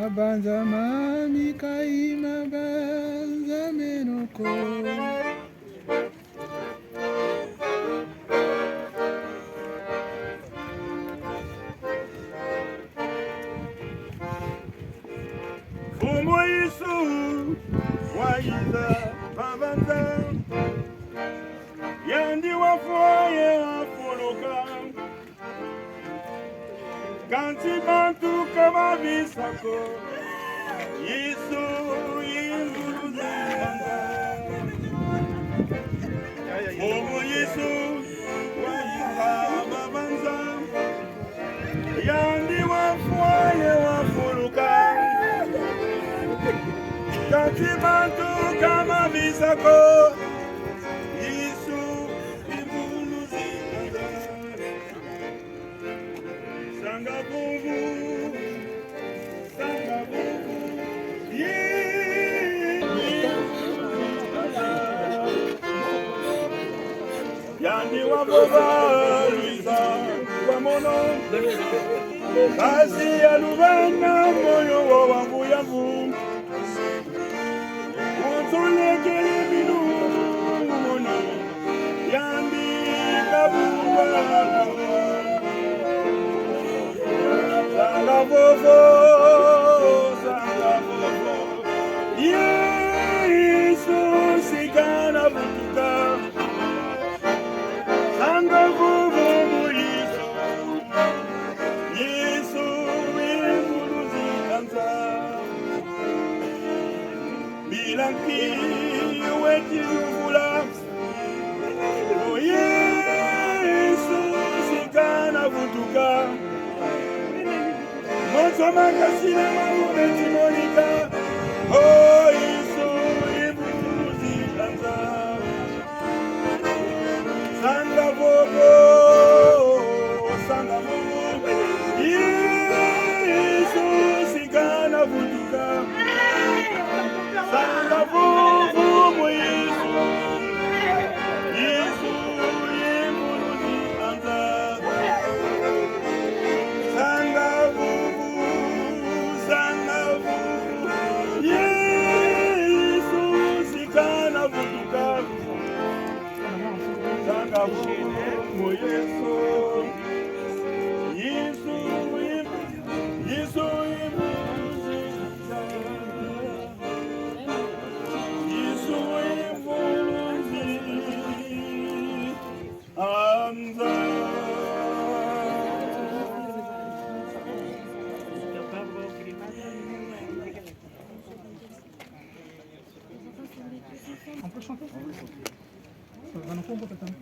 abanza mami kaima banza menoko Yandi wafoye wafuluka Kanti bantu kama bisako Yesu yinzuzanga Omo Yesu wayiza babanza Yandi wafoye wafuluka Kanti bantu kama bisako Yandi wabova Luisa wamono Kasi ya lubana moyo wangu yavu Utulekele bilu mono Yandi kabuwa Sanga vovo Sanga vovo Yesu sikana butuka Sanga vovo Yesu Yesu imuluzi kanza Bilanki weti uvula Oh Yesu sikana butuka Moto makasine mangu beti monika Oh Yesu imuluzi kanza Sanga vovo Sanga vovo Yesu sikana butuka Sanga vovo mo Yesu Yesu imuluzi kanza Sanga vovo Yesu sikana butuka Sanga vovo mo Yesu Yesu Yesu imuluzi Yesu imuluzi anza On peut chanter? Ça va nous faire peut-être.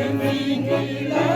Beningila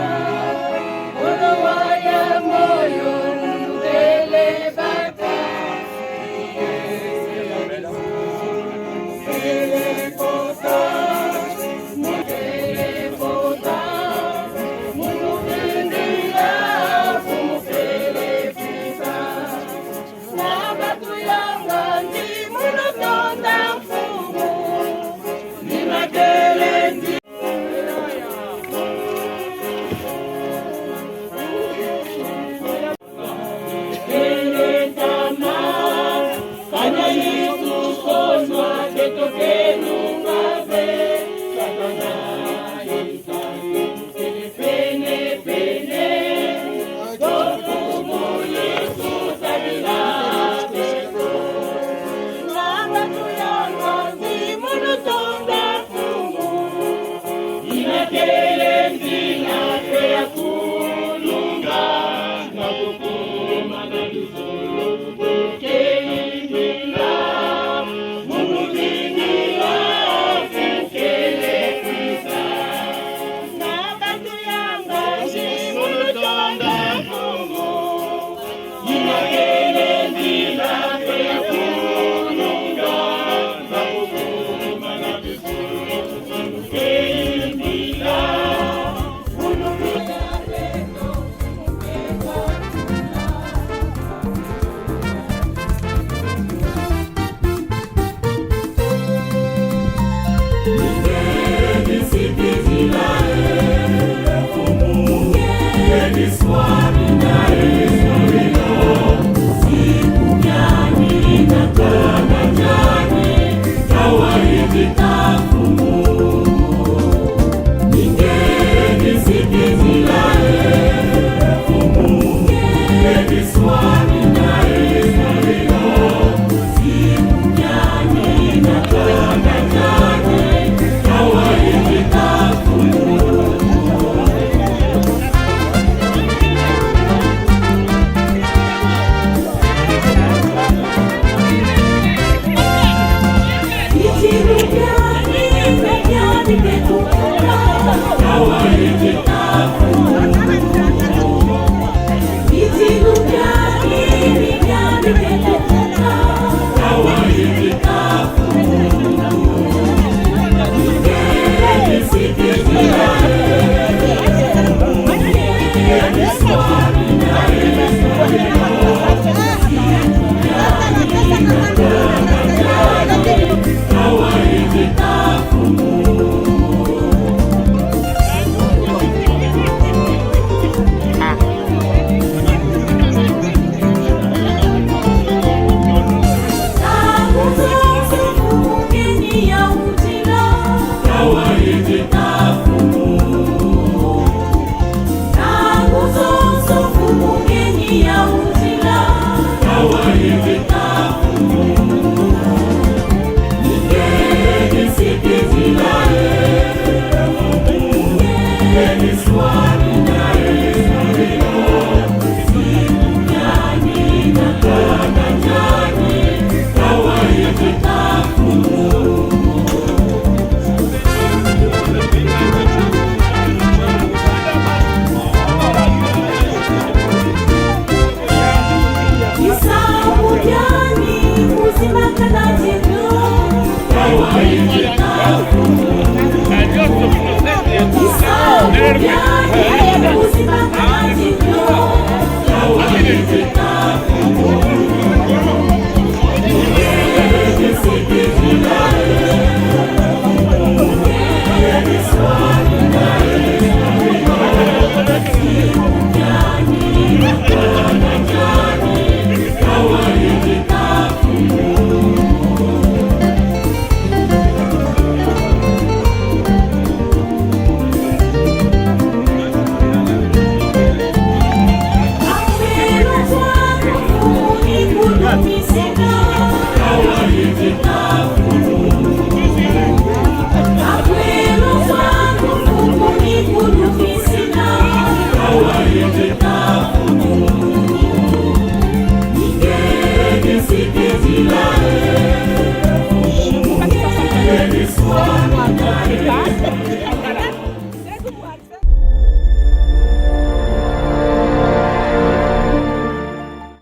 Isaya,